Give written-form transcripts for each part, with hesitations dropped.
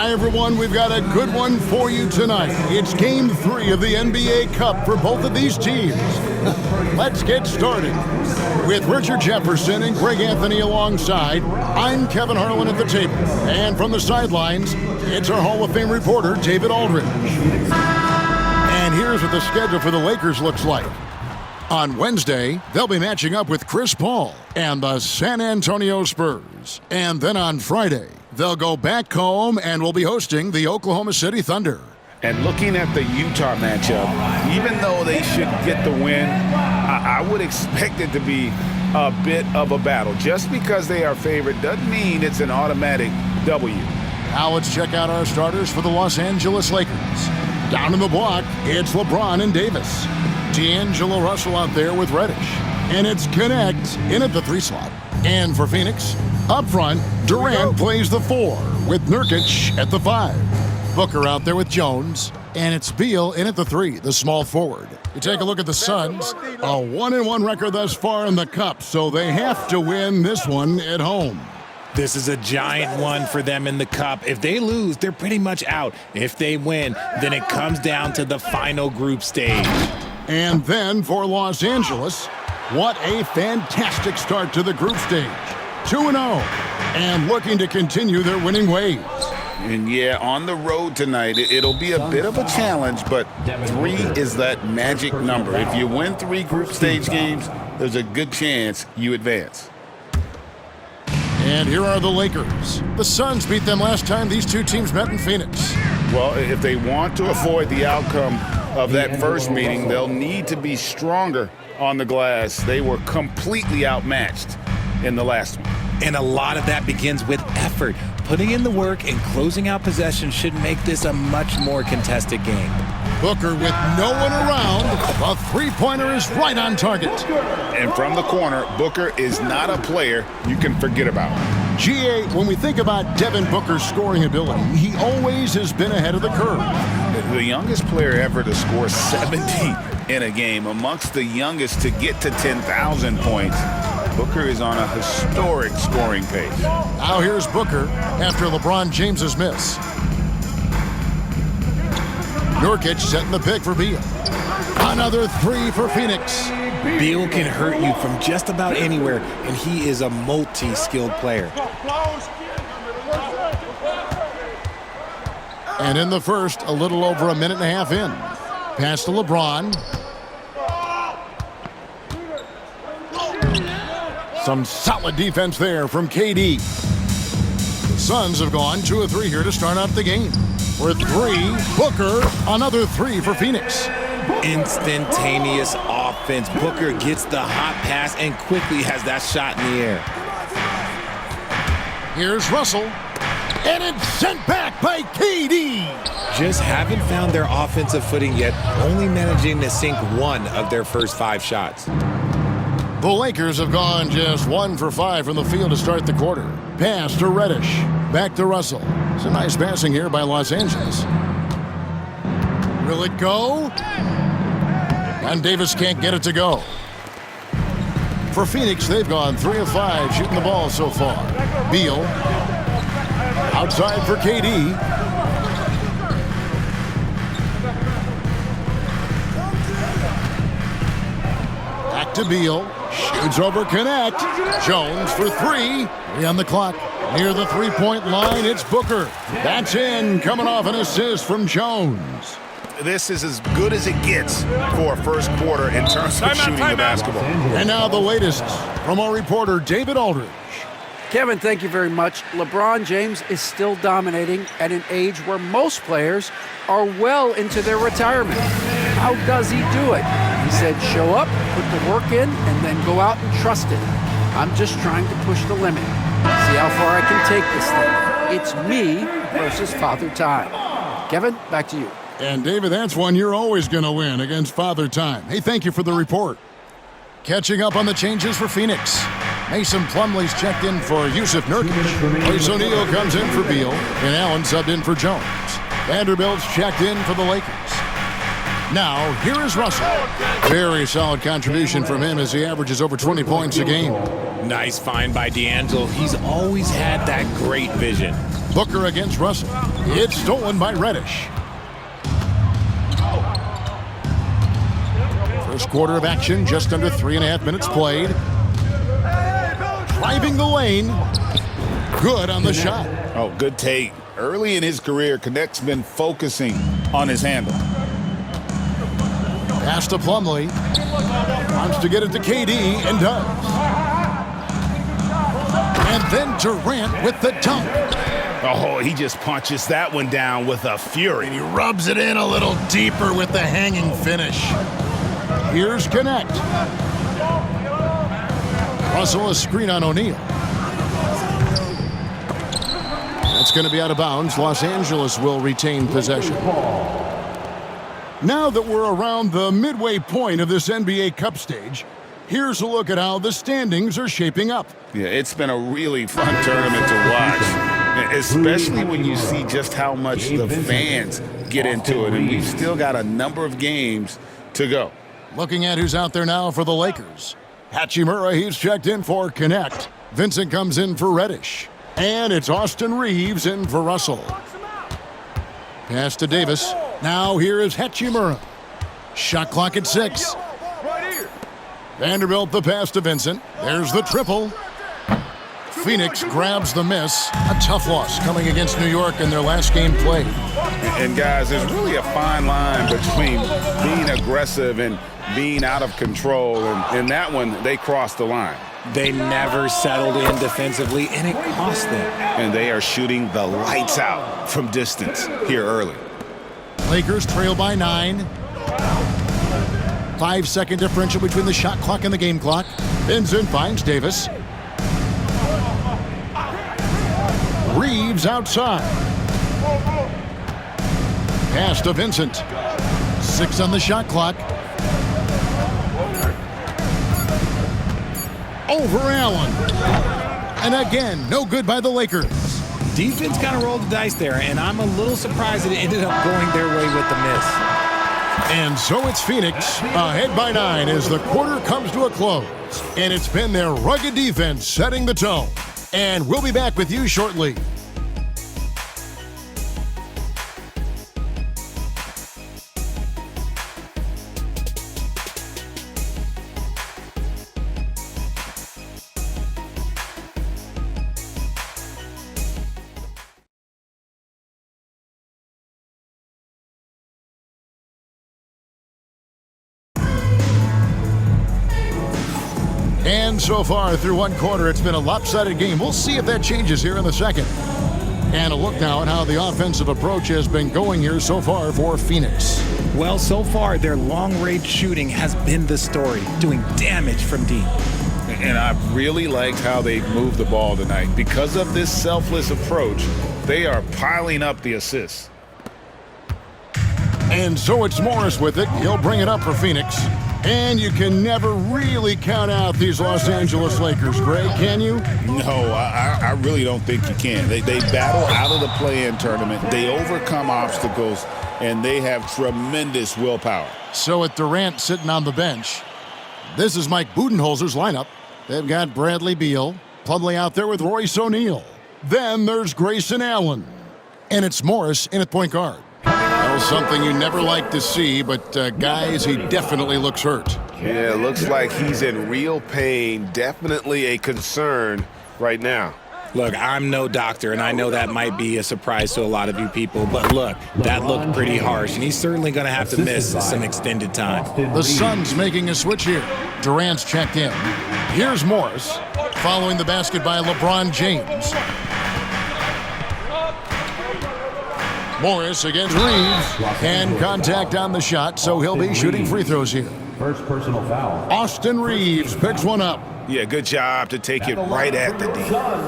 Hi, everyone. We've got a good one for you tonight. It's Game 3 of the NBA Cup for both of these teams. Let's get started. With Richard Jefferson and Greg Anthony alongside, I'm Kevin Harlan at the table. And from the sidelines, it's our Hall of Fame reporter, David Aldridge. And here's what the schedule for the Lakers looks like. On Wednesday, they'll be matching up with Chris Paul and the San Antonio Spurs. And then on Friday, they'll go back home and will be hosting the Oklahoma City Thunder. And looking at the Utah matchup, even though they should get the win, I would expect it to be a bit of a battle. Just because they are favored doesn't mean it's an automatic W. Now let's check out our starters for the Los Angeles Lakers. Down in the block, it's LeBron and Davis. D'Angelo Russell out there with Reddish. And it's Connect in at the 3 slot. And for Phoenix, up front, Durant plays the 4 with Nurkic at the 5. Booker out there with Jones. And it's Beal in at the 3, the small forward. You take a look at the Suns, a 1-1 record thus far in the Cup, so they have to win this one at home. This is a giant one for them in the Cup. If they lose, they're pretty much out. If they win, then it comes down to the final group stage. And then for Los Angeles, what a fantastic start to the group stage. 2-0, and looking to continue their winning ways. And yeah, on the road tonight, it'll be a bit of a challenge, but 3 is that magic number. If you win 3 group stage games, there's a good chance you advance. And here are the Lakers. The Suns beat them last time these two teams met in Phoenix. Well, if they want to avoid the outcome of that first meeting, they'll need to be stronger on the glass. They were completely outmatched in the last one. And a lot of that begins with effort. Putting in the work and closing out possession should make this a much more contested game. Booker with no one around. The three-pointer is right on target. And from the corner, Booker is not a player you can forget about. GA, when we think about Devin Booker's scoring ability, he always has been ahead of the curve. The youngest player ever to score 70 in a game, amongst the youngest to get to 10,000 points. Booker is on a historic scoring pace. Now here's Booker after LeBron James's miss. Nurkic setting the pick for Beal. Another 3 for Phoenix. Beal can hurt you from just about anywhere, and he is a multi-skilled player. And in the first, a little over a minute and a half in. Pass to LeBron. Some solid defense there from KD. The Suns have gone 2 of 3 here to start out the game. For 3, Booker, another 3 for Phoenix. Instantaneous offense. Booker gets the hot pass and quickly has that shot in the air. Here's Russell. And it's sent back by KD. Just haven't found their offensive footing yet, only managing to sink 1 of their first 5 shots. The Lakers have gone just 1 for 5 from the field to start the quarter. Pass to Reddish. Back to Russell. It's a nice passing here by Los Angeles. Will it go? And Davis can't get it to go. For Phoenix, they've gone 3 of 5 shooting the ball so far. Beal. Outside for KD. Back to Beal. Shoots over Connect. Jones for 3. 3 on the clock. Near the three-point line, it's Booker. That's in, coming off an assist from Jones. This is as good as it gets for a first quarter in terms of shooting the basketball. And now the latest from our reporter, David Aldridge. Kevin, thank you very much. LeBron James is still dominating at an age where most players are well into their retirement. How does he do it? He said, show up, put the work in, and then go out and trust it. I'm just trying to push the limit. See how far I can take this thing. It's me versus Father Time. Kevin, back to you. And David, that's one you're always going to win against Father Time. Hey, thank you for the report. Catching up on the changes for Phoenix. Mason Plumlee's checked in for Yusuf Nurkic. Royce O'Neal comes in for Beal. And Allen subbed in for Jones. Vanderbilt's checked in for the Lakers. Now, here is Russell. Very solid contribution from him as he averages over 20 points a game. Nice find by D'Angelo. He's always had that great vision. Booker against Russell. It's stolen by Reddish. First quarter of action, just under 3.5 minutes played. Driving the lane. Good on the shot. Oh, good take. Early in his career, Connect's been focusing on his handle. Pass to Plumlee. Wants to get it to KD and does. And then Durant with the dunk. Oh, he just punches that one down with a fury. And he rubs it in a little deeper with the hanging finish. Here's Connect. Russell a screen on O'Neal. That's going to be out of bounds. Los Angeles will retain possession. Now that we're around the midway point of this NBA Cup stage, here's a look at how the standings are shaping up. Yeah, it's been a really fun tournament to watch, especially when you see just how much the fans get into it. And we've still got a number of games to go. Looking at who's out there now for the Lakers. Hachimura, he's checked in for Connect. Vincent comes in for Reddish. And it's Austin Reeves in for Russell. Pass to Davis. Now here is Hachimura. Shot clock at 6. Vanderbilt the pass to Vincent. There's the triple. Phoenix grabs the miss. A tough loss coming against New York in their last game played. And guys, there's really a fine line between being aggressive and being out of control. And in that one, they crossed the line. They never settled in defensively, and it cost them. And they are shooting the lights out from distance here early. Lakers trail by 9. 5-second differential between the shot clock and the game clock. Vincent finds Davis. Reeves outside. Pass to Vincent. 6 on the shot clock. Over Allen. And again, no good by the Lakers. Defense kind of rolled the dice there, and I'm a little surprised that it ended up going their way with the miss. And so it's Phoenix ahead by 9 as the quarter comes to a close. And it's been their rugged defense setting the tone. And we'll be back with you shortly. And so far through one quarter, it's been a lopsided game. We'll see if that changes here in the second. And a look now at how the offensive approach has been going here so far for Phoenix. Well, so far, their long-range shooting has been the story, doing damage from deep. And I've really liked how they've moved the ball tonight. Because of this selfless approach, they are piling up the assists. And so it's Morris with it. He'll bring it up for Phoenix. And you can never really count out these Los Angeles Lakers, Greg, can you? No, I really don't think you can. They battle out of the play-in tournament. They overcome obstacles, and they have tremendous willpower. So with Durant sitting on the bench, this is Mike Budenholzer's lineup. They've got Bradley Beal, Plumlee out there with Royce O'Neal. Then there's Grayson Allen. And it's Morris in at point guard. Well, something you never like to see, but guys, he definitely looks hurt. Yeah, looks like he's in real pain. Definitely a concern right now. Look, I'm no doctor, and I know that might be a surprise to a lot of you people, but look, that looked pretty harsh, and he's certainly going to have to miss some extended time. The Suns making a switch here. Durant's checked in. Here's Morris, following the basket by LeBron James. Morris against Reeves, and contact on the shot, so he'll be shooting free throws here. First personal foul. Austin Reeves picks one up. Yeah, good job to take it right at the D.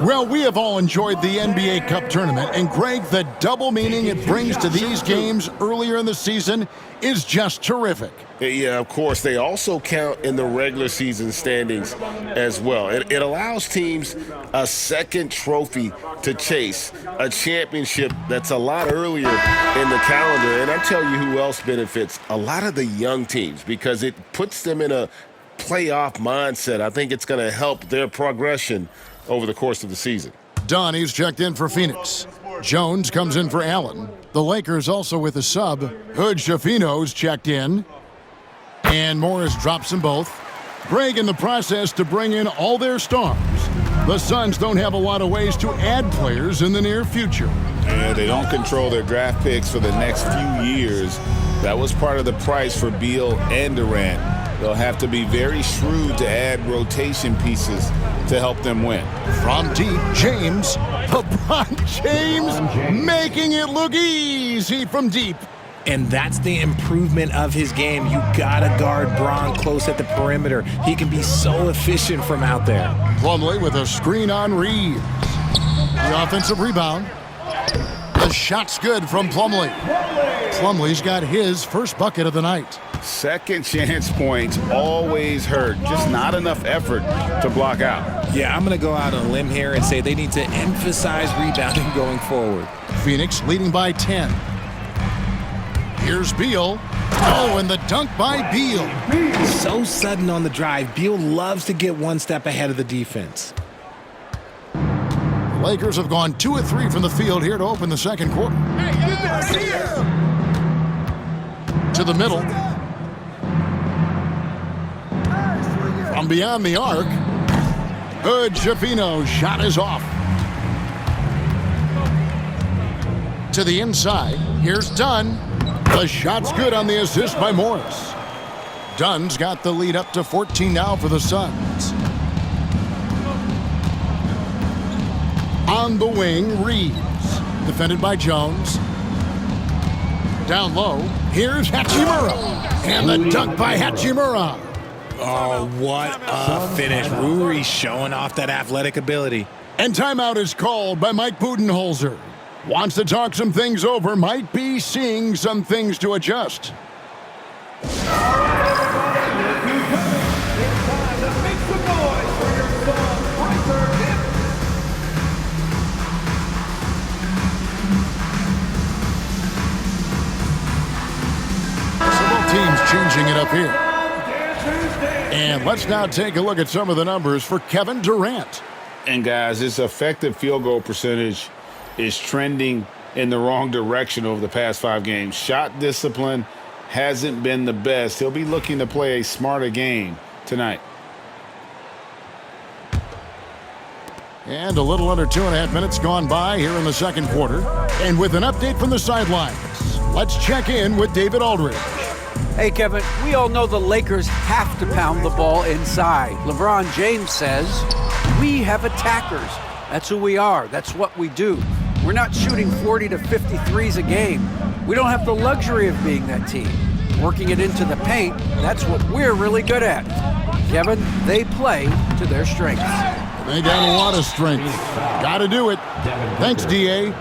Well, we have all enjoyed the NBA Cup tournament, and Greg, the double meaning it brings to these games earlier in the season is just terrific. Yeah, of course. They also count in the regular season standings as well. It allows teams a second trophy to chase, a championship that's a lot earlier in the calendar. And I tell you who else benefits, a lot of the young teams, because it puts them in a playoff mindset. I think it's going to help their progression over the course of the season. Dunn, he's checked in for Phoenix. Jones comes in for Allen. The Lakers also with a sub. Hood Schifino's checked in. And Morris drops them both. Greg in the process to bring in all their stars. The Suns don't have a lot of ways to add players in the near future. Yeah, they don't control their draft picks for the next few years. That was part of the price for Beal and Durant. They'll have to be very shrewd to add rotation pieces to help them win. From deep, James. LeBron James making it look easy from deep. And that's the improvement of his game. You gotta guard Bron close at the perimeter. He can be so efficient from out there. Plumlee with a screen on Reeves. The offensive rebound. The shot's good from Plumlee. Plumlee's got his first bucket of the night. Second chance points always hurt. Just not enough effort to block out. Yeah, I'm gonna go out on a limb here and say they need to emphasize rebounding going forward. Phoenix leading by 10. Here's Beal. Oh, and the dunk by Beal. So sudden on the drive. Beal loves to get one step ahead of the defense. Lakers have gone 2 of 3 from the field here to open the second quarter. To the middle. From beyond the arc. Hood Schifino shot is off. To the inside. Here's Dunn. The shot's good on the assist by Morris. Dunn's got the lead up to 14 now for the Suns. On the wing, Reeves. Defended by Jones. Down low, here's Hachimura. And the dunk by Hachimura. Oh, what a finish. Rui showing off that athletic ability. And timeout is called by Mike Budenholzer. Wants to talk some things over, might be seeing some things to adjust. Several teams changing it up here. And let's now take a look at some of the numbers for Kevin Durant. And guys, his effective field goal percentage is trending in the wrong direction over the past 5 games. Shot discipline hasn't been the best. He'll be looking to play a smarter game tonight. And a little under 2.5 minutes gone by here in the second quarter. And with an update from the sidelines, let's check in with David Aldridge. Hey, Kevin, we all know the Lakers have to pound the ball inside. LeBron James says, we have attackers. That's who we are. That's what we do. We're not shooting 40 to 50 threes a game. We don't have the luxury of being that team. Working it into the paint, that's what we're really good at. Kevin, they play to their strengths. They got a lot of strength. Got to do it. Thanks, D.A.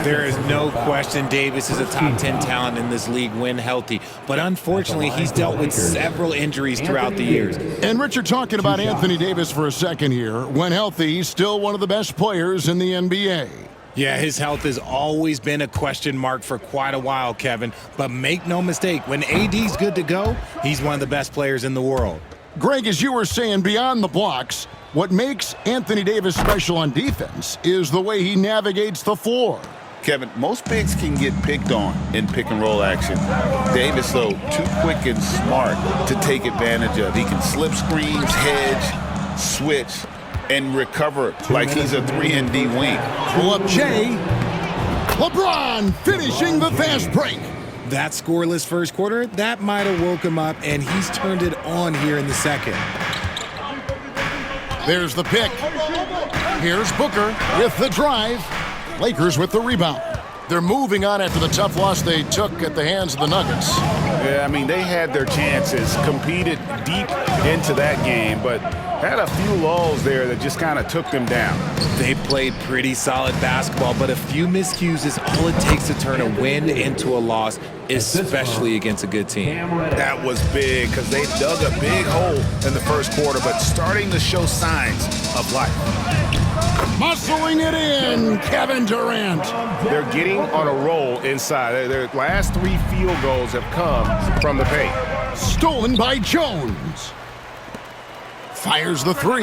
There is no question Davis is a top 10 talent in this league when healthy. But unfortunately, he's dealt with several injuries throughout the years. And Richard, talking about Anthony Davis for a second here. When healthy, he's still one of the best players in the NBA. Yeah, his health has always been a question mark for quite a while, Kevin. But make no mistake, when AD's good to go, he's one of the best players in the world. Greg, as you were saying, beyond the blocks, what makes Anthony Davis special on defense is the way he navigates the floor. Kevin, most bigs can get picked on in pick-and-roll action. Davis, though, too quick and smart to take advantage of. He can slip screens, hedge, switch, and recover like he's a 3-and-D wing. Pull up Jay. LeBron finishing the fast break. That scoreless first quarter, that might have woke him up, and he's turned it on here in the second. There's the pick. Here's Booker with the drive. Lakers with the rebound. They're moving on after the tough loss they took at the hands of the Nuggets. Yeah, I mean, they had their chances, competed deep into that game, but had a few lulls there that just kind of took them down. They played pretty solid basketball, but a few miscues is all it takes to turn a win into a loss, especially against a good team. That was big because they dug a big hole in the first quarter, but starting to show signs of life. Muscling it in, Kevin Durant. They're getting on a roll inside. Their last 3 field goals have come from the paint. Stolen by Jones. Fires the 3.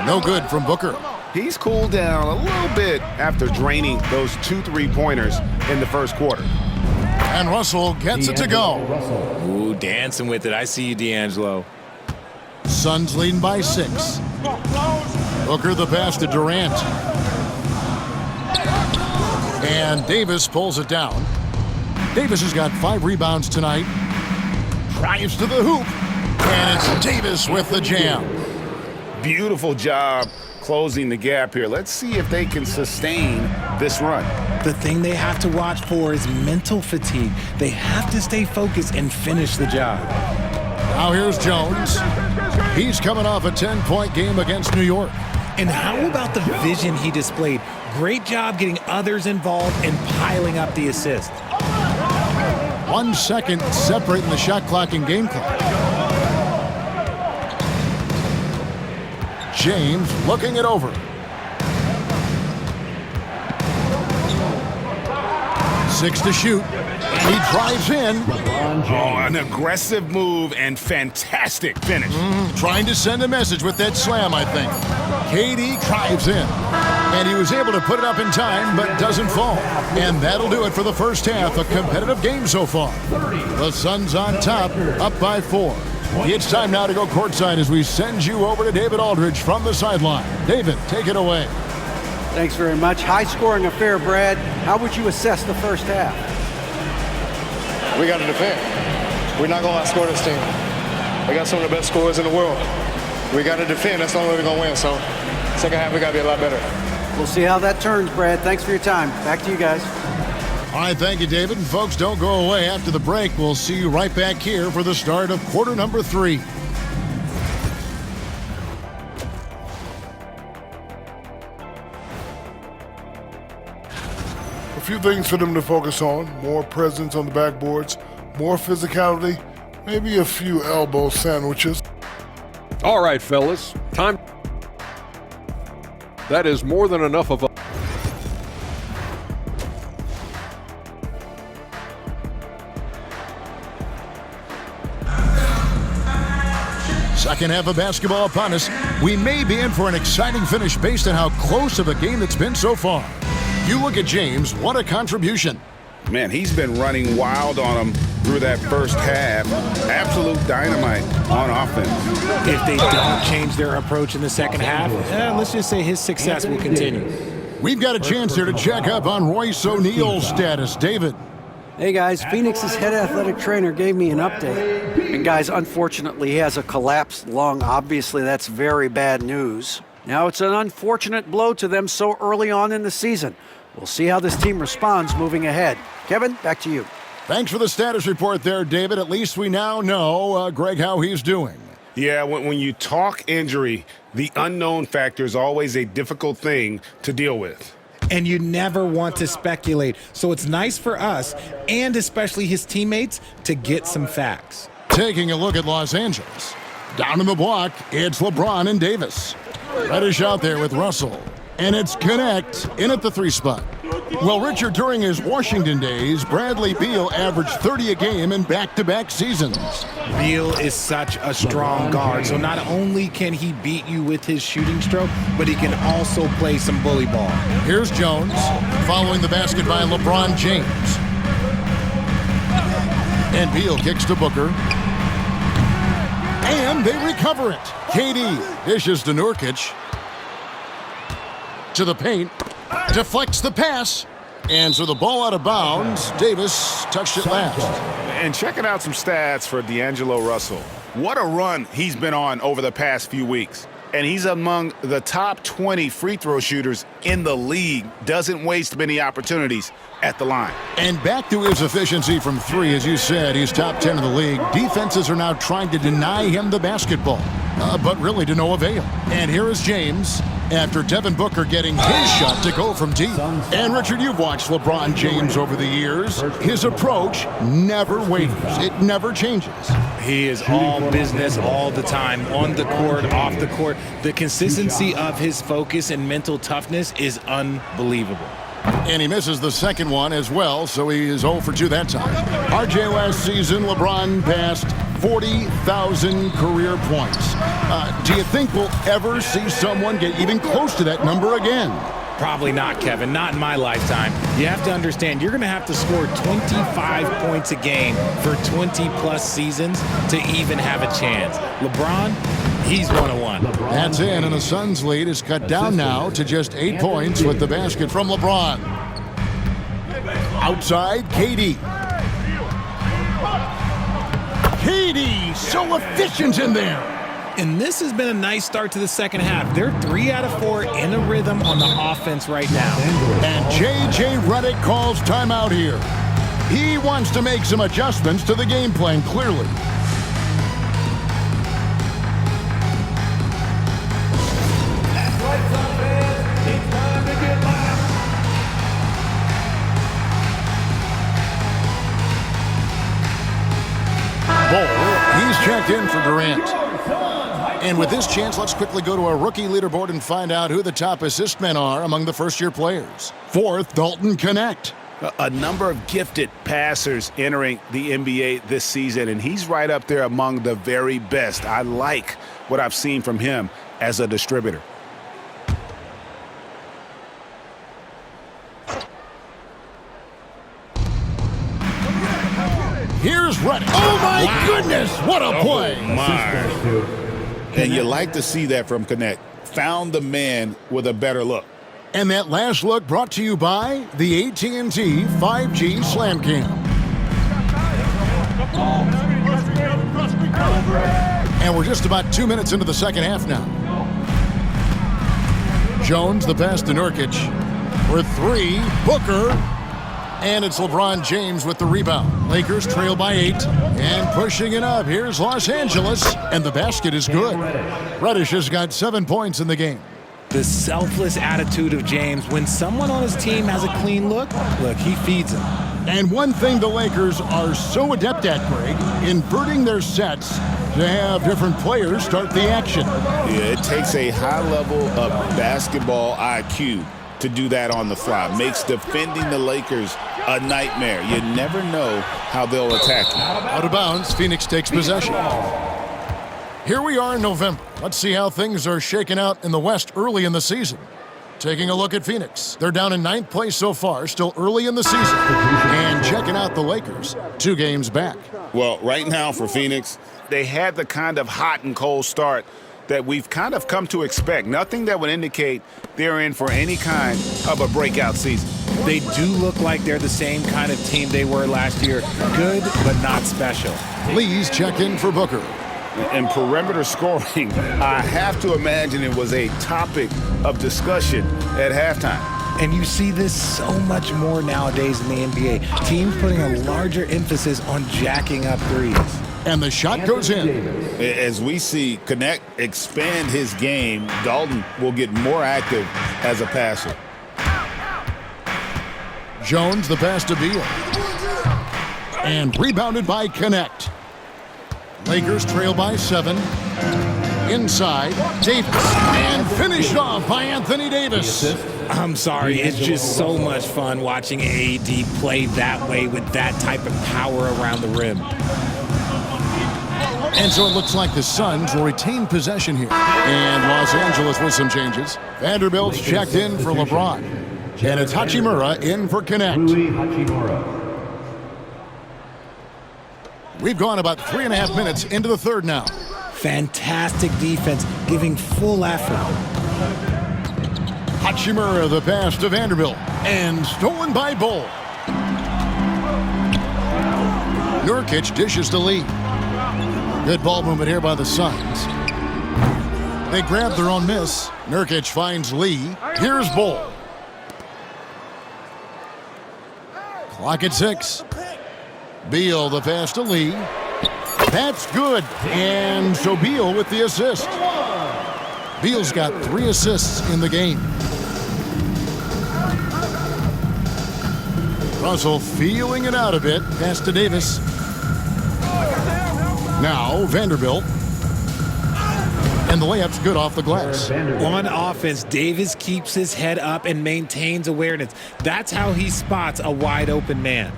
No good from Booker. he's cooled down a little bit after draining those 2 3-pointers in the first quarter. And Russell gets it to go. Ooh, dancing with it. I see you, D'Angelo. Suns leading by 6. Booker the pass to Durant. And Davis pulls it down. Davis has got 5 rebounds tonight. Drives to the hoop. And it's Davis with the jam. Beautiful job closing the gap here. Let's see if they can sustain this run. The thing they have to watch for is mental fatigue. They have to stay focused and finish the job. Now here's Jones. He's coming off a 10-point game against New York. And how about the vision he displayed? Great job getting others involved and piling up the assist. 1 second separating the shot clock and game clock. James looking it over. 6 to shoot. And he drives in. Oh, an aggressive move and fantastic finish. Trying to send a message with that slam, I think. KD drives in. And he was able to put it up in time, but doesn't fall. And that'll do it for the first half. A competitive game so far. The Suns on top, up by 4. It's time now to go courtside as we send you over to David Aldridge from the sideline. David, take it away. Thanks very much. High-scoring affair, Brad. How would you assess the first half? We got to defend. We're not going to outscore this team. We got some of the best scorers in the world. We got to defend. That's the only way we're going to win. So, second half, we got to be a lot better. We'll see how that turns, Brad. Thanks for your time. Back to you guys. All right, thank you, David. And folks, don't go away. After the break, we'll see you right back here for the start of quarter number 3. A few things for them to focus on: more presence on the backboards, more physicality, maybe a few elbow sandwiches. All right, fellas, time. That is more than enough of a. Second half of basketball upon us. We may be in for an exciting finish based on how close of a game it's been so far. You look at James, what a contribution. Man, he's been running wild on them through that first half. Absolute dynamite on offense. If they don't change their approach in the second half, let's just say his success will continue. We've got a chance here to check up on Royce O'Neal's status. David. Hey guys, Phoenix's head athletic trainer gave me an update. And guys, unfortunately, he has a collapsed lung. Obviously, that's very bad news. Now it's an unfortunate blow to them so early on in the season. We'll see how this team responds moving ahead. Kevin, back to you. Thanks for the status report there, David. At least we now know, Greg, how he's doing. Yeah, when you talk injury, the unknown factor is always a difficult thing to deal with. And you never want to speculate. So it's nice for us, and especially his teammates, to get some facts. Taking a look at Los Angeles. Down in the block, it's LeBron and Davis. Reddish out there with Russell. And it's Connect in at the 3 spot. Well, Richard, during his Washington days, Bradley Beal averaged 30 a game in back-to-back seasons. Beal is such a strong guard, so not only can he beat you with his shooting stroke, but he can also play some bully ball. Here's Jones, following the basket by LeBron James. And Beal kicks to Booker. And they recover it. KD dishes to Nurkic. To the paint. Deflects the pass. And so the ball out of bounds. Davis touched it last. And checking out some stats for D'Angelo Russell. What a run he's been on over the past few weeks. And he's among the top 20 free throw shooters in the league. Doesn't waste many opportunities at the line. And back to his efficiency from 3, as you said, he's top 10 in the league. Defenses are now trying to deny him the basketball, but really to no avail. And here is James after Devin Booker getting his shot to go from deep. And Richard, you've watched LeBron James over the years. His approach never wavers. It never changes. He is all business all the time, on the court, off the court. The consistency of his focus and mental toughness is unbelievable. And he misses the second one as well, so he is 0 for 2 that time. RJ last season, LeBron passed 40,000 career points. Do you think we'll ever see someone get even close to that number again? Probably not, Kevin. Not in my lifetime. You have to understand, you're going to have to score 25 points a game for 20-plus seasons to even have a chance. LeBron, he's 101. That's in, and the Suns' lead is cut down now to just 8 points with the basket from LeBron. Outside, KD. KD, so efficient in there. And this has been a nice start to the second half. They're 3 out of 4 in a rhythm on the offense right now. And J.J. Redick calls timeout here. He wants to make some adjustments to the game plan, clearly. He's checked in for Durant. And with this chance, let's quickly go to our rookie leaderboard and find out who the top assist men are among the first-year players. Fourth, Dalton Knecht. A number of gifted passers entering the NBA this season, and he's right up there among the very best. I like what I've seen from him as a distributor. Here's Redick. Oh, my goodness, what a play. And you like to see that from Knecht. Found the man with a better look. And that last look brought to you by the AT&T 5G Slam Cam. And we're just about 2 minutes into the second half now. Jones, the pass to Nurkic. For 3, Booker. And it's LeBron James with the rebound. Lakers trail by 8. And pushing it up, here's Los Angeles. And the basket is good. Reddish has got 7 points in the game. The selfless attitude of James. When someone on his team has a clean look, he feeds him. And one thing the Lakers are so adept at, Greg, inverting their sets to have different players start the action. Yeah, it takes a high level of basketball IQ to do that on the fly. Makes defending the Lakers a nightmare. You never know how they'll attack you. Out of bounds, Phoenix takes possession. Here we are in November. Let's see how things are shaking out in the West early in the season. Taking a look at Phoenix. They're down in 9th place so far, still early in the season. And checking out the Lakers, 2 games back. Well, right now for Phoenix, they had the kind of hot and cold start that we've kind of come to expect. Nothing that would indicate they're in for any kind of a breakout season. They do look like they're the same kind of team they were last year. Good, but not special. Lee's checked in for Booker. And perimeter scoring, I have to imagine it was a topic of discussion at halftime. And you see this so much more nowadays in the NBA. Teams putting a larger emphasis on jacking up threes. And the shot goes in. As we see Knecht expand his game, Dalton will get more active as a passer. Jones, the pass to Beal. And rebounded by Knecht. Lakers trail by 7. Inside, Davis. And finished off by Anthony Davis. I'm sorry, it's just so much fun watching AD play that way with that type of power around the rim. And so it looks like the Suns will retain possession here. And Los Angeles with some changes. Vanderbilt's checked in for LeBron. And it's Hachimura in for Knecht. We've gone about 3.5 minutes into the third now. Fantastic defense, giving full effort. Hachimura, the pass to Vanderbilt. And stolen by Bull. Nurkic dishes to Lee. Good ball movement here by the Suns. They grab their own miss. Nurkic finds Lee. Here's Bull. Clock at 6. Beal, the pass to Lee. That's good. And so Beal with the assist. Beal's got 3 assists in the game. Russell feeling it out a bit. Pass to Davis. Now Vanderbilt. And the layup's good off the glass. On offense, Davis keeps his head up and maintains awareness. That's how he spots a wide open man.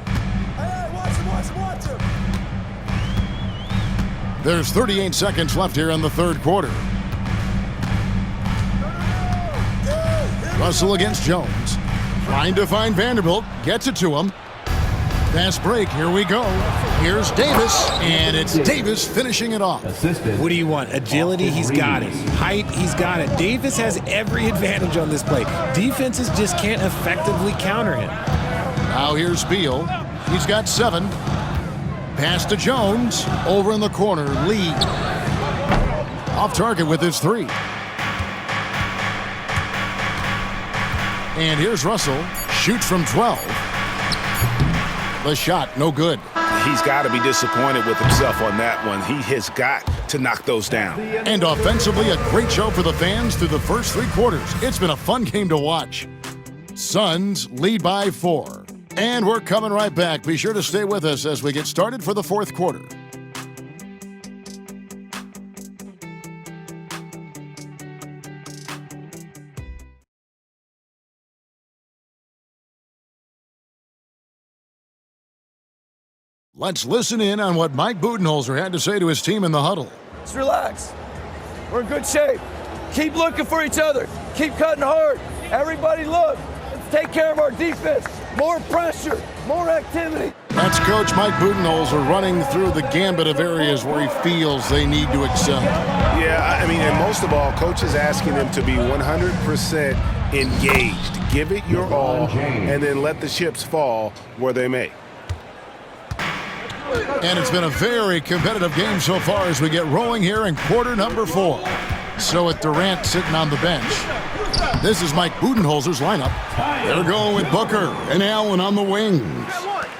There's 38 seconds left here in the third quarter. Russell against Jones. Trying to find Vanderbilt. Gets it to him. Fast break. Here we go. Here's Davis. And it's Davis finishing it off. What do you want? Agility? He's got it. Height? He's got it. Davis has every advantage on this play. Defenses just can't effectively counter him. Now here's Beal. He's got 7. Pass to Jones. Over in the corner. Lee. Off target with his 3. And here's Russell. Shoots from 12. The shot, no good. He's got to be disappointed with himself on that one. He has got to knock those down. And offensively, a great show for the fans through the first 3 quarters. It's been a fun game to watch. Suns lead by 4. And we're coming right back. Be sure to stay with us as we get started for the fourth quarter. Let's listen in on what Mike Budenholzer had to say to his team in the huddle. Just relax. We're in good shape. Keep looking for each other. Keep cutting hard. Everybody look. Let's take care of our defense. More pressure, more activity. That's Coach Mike Budenholzer running through the gambit of areas where he feels they need to excel. Yeah, I mean, and most of all, Coach is asking them to be 100% engaged. Give it your all, and then let the chips fall where they may. And it's been a very competitive game so far as we get rolling here in quarter number 4. So with Durant sitting on the bench, this is Mike Budenholzer's lineup. They're going with Booker and Allen on the wings.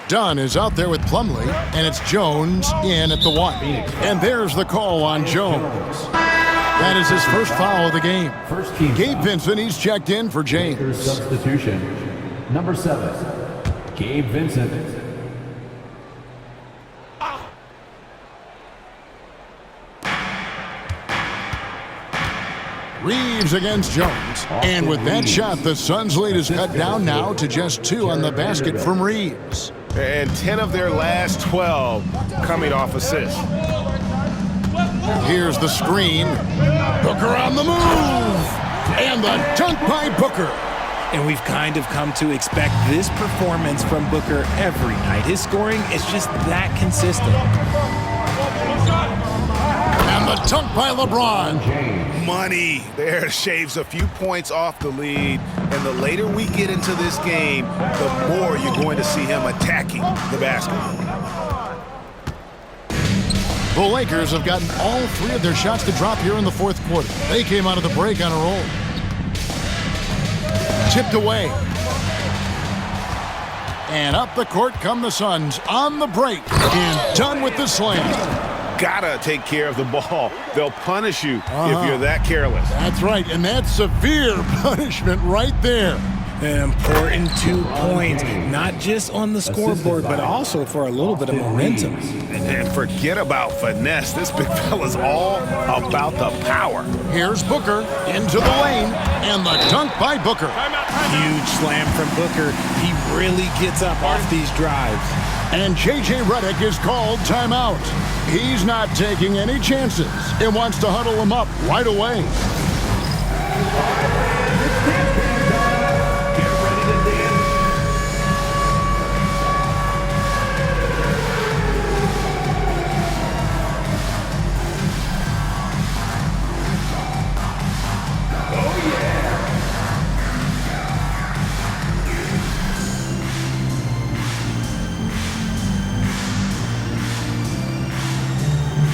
Dunn is out there with Plumlee, and it's Jones in at the 1. And there's the call on Jones. That is his first foul of the game. Gabe Vincent, he's checked in for James. Substitution, number 7, Gabe Vincent. Reeves against Jones. And with that shot, the Suns' lead is cut down now to just 2 on the basket from Reeves. And 10 of their last 12 coming off assists. Here's the screen. Booker on the move. And the dunk by Booker. And we've kind of come to expect this performance from Booker every night. His scoring is just that consistent. And the dunk by LeBron. Money there shaves a few points off the lead, and the later we get into this game, the more you're going to see him attacking the basket. The Lakers have gotten all 3 of their shots to drop here in the fourth quarter. They came out of the break on a roll. Tipped away. And up the court come the Suns on the break, and done with the slam. Gotta take care of the ball. They'll punish you if you're that careless. That's right, and that's severe punishment right there. An important 2 points, not just on the scoreboard, but also for a little bit of momentum. And forget about finesse. This big fella's all about the power. Here's Booker into the lane, and the dunk by Booker. Huge slam from Booker. He really gets up off these drives. And J.J. Redick is called timeout. He's not taking any chances and wants to huddle him up right away.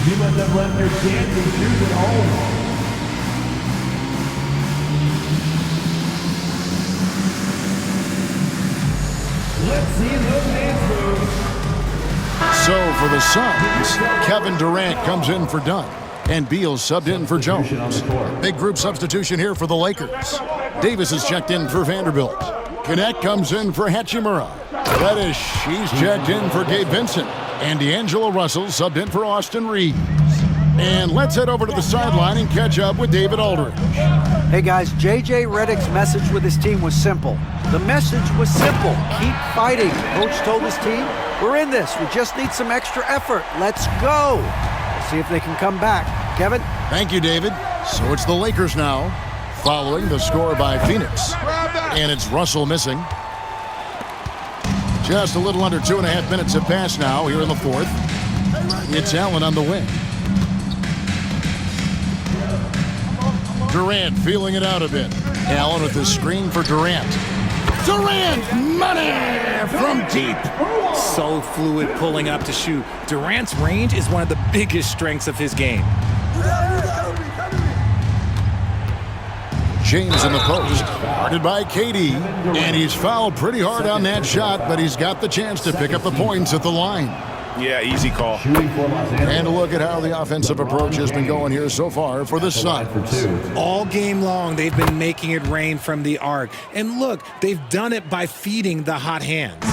You must have left your dancing shoes at home. Let's see those dance moves. So for the Suns, Kevin Durant comes in for Dunn, and Beal subbed in for Jones. Big group substitution here for the Lakers. Davis is checked in for Vanderbilt. Kenneth comes in for Hachimura. Reddish, she's checked in for Gabe Vincent. And D'Angelo Russell subbed in for Austin Reeves. And let's head over to the sideline and catch up with David Aldridge. Hey guys, J.J. Redick's message with his team was simple. The message was simple. Keep fighting. Coach told his team, we're in this. We just need some extra effort. Let's go. The See if they can come back. Kevin? Thank you, David. So it's the Lakers now, following the score by Phoenix. And it's Russell missing. Just a little under 2.5 minutes have passed now here in the fourth. It's Allen on the wing. Durant feeling it out a bit. Allen with the screen for Durant. Durant, money from deep. So fluid pulling up to shoot. Durant's range is one of the biggest strengths of his game. James in the post, guarded by KD, and he's fouled pretty hard on that shot, but he's got the chance to pick up the points at the line. Yeah, easy call. And look at how the offensive approach has been going here so far for the Suns. All game long, they've been making it rain from the arc. And look, they've done it by feeding the hot hands.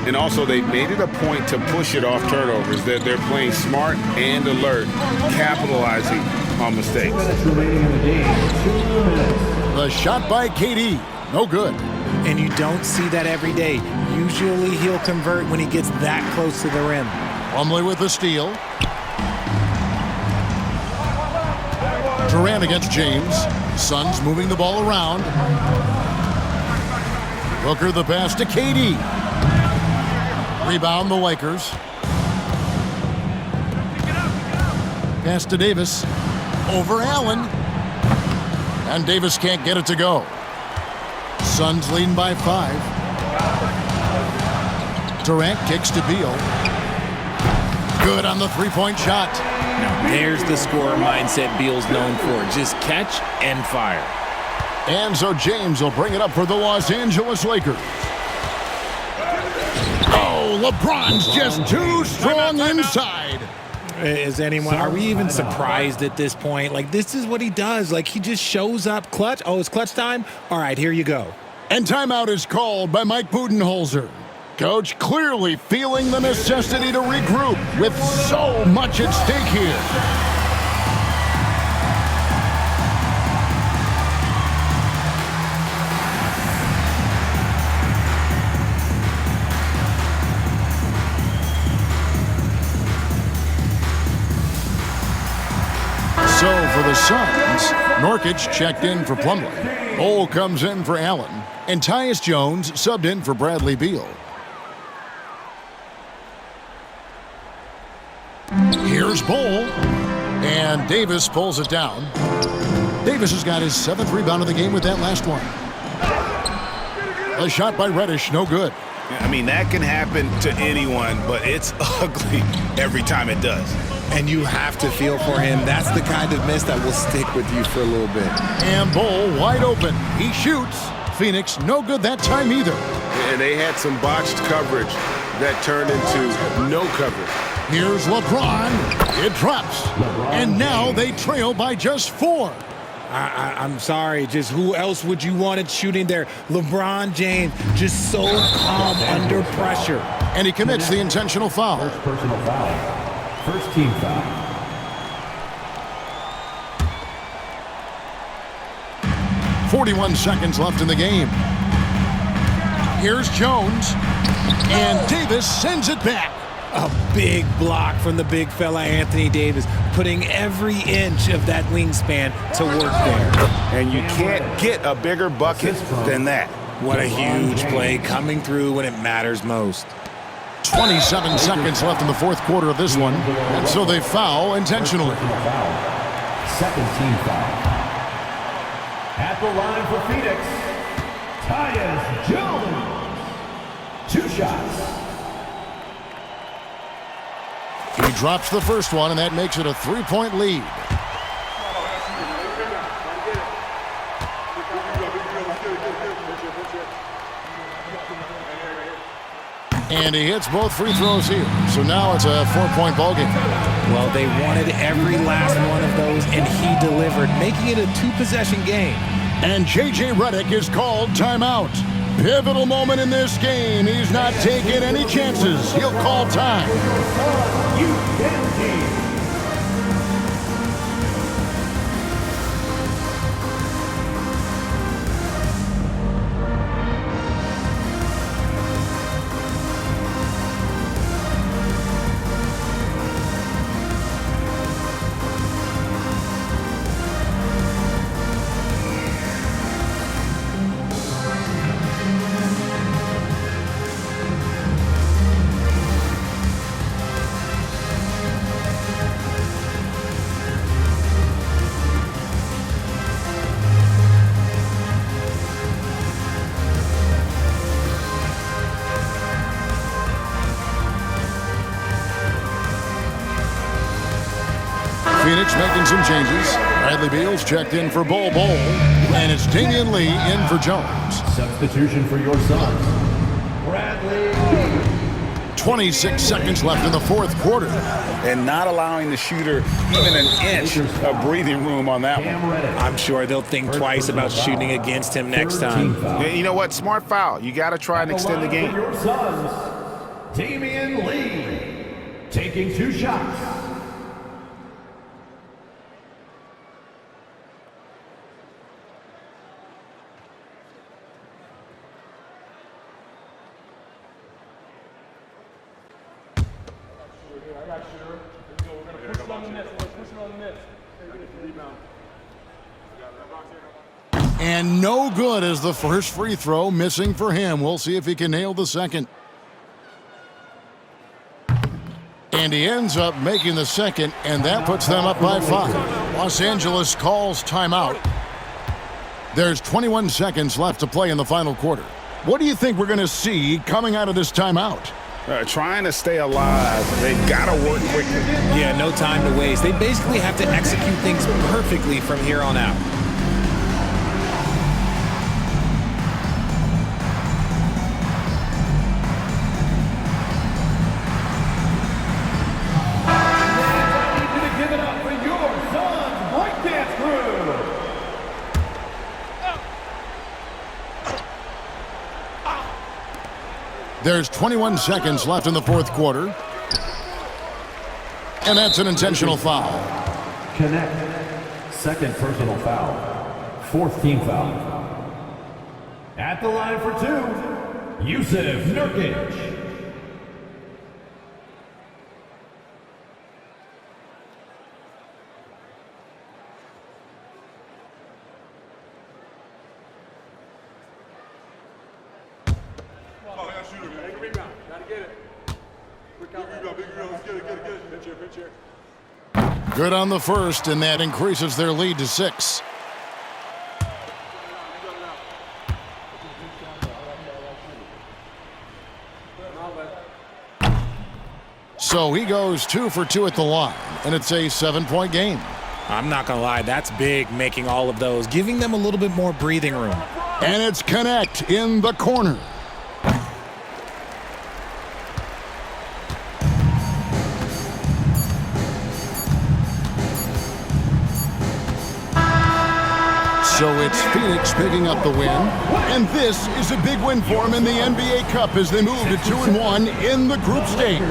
And also, they made it a point to push it off turnovers. They're playing smart and alert, capitalizing on mistakes. Remaining in the game, 2 minutes. The shot by KD, no good. And you don't see that every day. Usually he'll convert when he gets that close to the rim. Plumlee with the steal. Durant against James. Suns moving the ball around. Booker the pass to KD. Rebound the Lakers. Pass to Davis. Over Allen. And Davis can't get it to go. Suns leading by 5. Durant kicks to Beal. Good on the three-point shot. Now there's the scorer mindset Beal's known for. Just catch and fire. And so James will bring it up for the Los Angeles Lakers. Oh, LeBron's just too strong inside. Are we even surprised at this point? Like, this is what he does. Like, he just shows up clutch. Oh, it's clutch time? All right, here you go. And timeout is called by Mike Budenholzer. Coach clearly feeling the necessity to regroup with so much at stake here. So for the Suns, Nurkic checked in for Plumlee. Bol comes in for Allen. And Tyus Jones subbed in for Bradley Beal. Here's Bol. And Davis pulls it down. Davis has got his 7th rebound of the game with that last one. A shot by Reddish, no good. I mean, that can happen to anyone, but it's ugly every time it does. And you have to feel for him. That's the kind of miss that will stick with you for a little bit. And Bol wide open. He shoots. Phoenix no good that time either. And they had some botched coverage that turned into no coverage. Here's LeBron. It drops. And now they trail by just 4. I'm sorry, just who else would you want it shooting there? LeBron James, just so calm under pressure. And he commits the intentional foul. First personal foul. First team foul. .41 seconds left in the game. Here's Jones. And Davis sends it back. A big block from the big fella Anthony Davis, putting every inch of that wingspan to work there. And you can't get a bigger bucket than that. What a huge play coming through when it matters most. 27 seconds left in the fourth quarter of this one. And so they foul intentionally. Second team foul. At the line for Phoenix, Tyus Jones. 2 shots. He drops the first one, and that makes it a 3-point lead. And he hits both free throws here. So now it's a 4-point ball game. Well, they wanted every last one of those, and he delivered, making it a 2-possession game. And J.J. Redick is called timeout. Pivotal moment in this game. He's not taking any chances. He'll call time. Phoenix making some changes. Bradley Beal's checked in for Bol Bol, and it's Damian Lee in for Jones. Substitution for your Suns, Bradley Lee. 26 seconds left in the fourth quarter. And not allowing the shooter even an inch of breathing room on that one. I'm sure they'll think twice about shooting against him next time. You know what? Smart foul. You got to try and extend the game. For your Suns, Damian Lee, taking 2 shots. And no good as the first free throw, missing for him. We'll see if he can nail the second. And he ends up making the second, and that puts them up by 5. Los Angeles calls timeout. There's 21 seconds left to play in the final quarter. What do you think we're going to see coming out of this timeout? Trying to stay alive. They've got to work quickly. Yeah, no time to waste. They basically have to execute things perfectly from here on out. There's 21 seconds left in the fourth quarter. And that's an intentional foul. Connect. Second personal foul. 4th team foul. At the line for 2, Yusuf Nurkic. Good on the first, and that increases their lead to 6. So he goes 2 for 2 at the line, and it's a 7-point game. I'm not going to lie, that's big, making all of those, giving them a little bit more breathing room. And it's Connect in the corner. So it's Phoenix picking up the win, and this is a big win for them in the NBA Cup as they move to 2-1 in the group stage.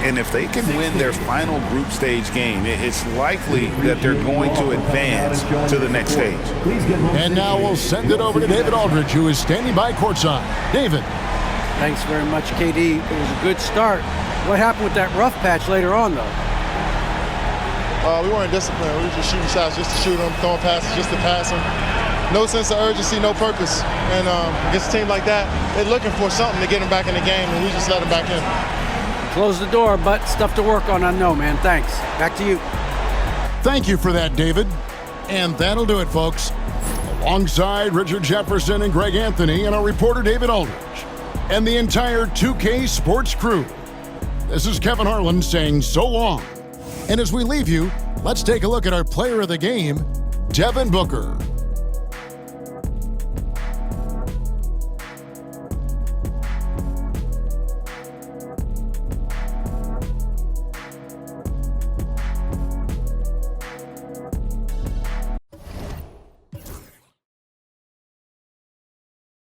And if they can win their final group stage game, it's likely that they're going to advance to the next stage. And now we'll send it over to David Aldridge, who is standing by courtside. David. Thanks very much, KD. It was a good start. What happened with that rough patch later on, though? We weren't disciplined. We were just shooting shots just to shoot them, throwing passes just to pass them. No sense of urgency, no purpose. And against a team like that, they're looking for something to get them back in the game, and we just let them back in. Close the door, but stuff to work on, I know, man. Thanks. Back to you. Thank you for that, David. And that'll do it, folks. Alongside Richard Jefferson and Greg Anthony and our reporter David Aldridge and the entire 2K Sports crew, this is Kevin Harlan saying so long. And as we leave you, let's take a look at our player of the game, Devin Booker.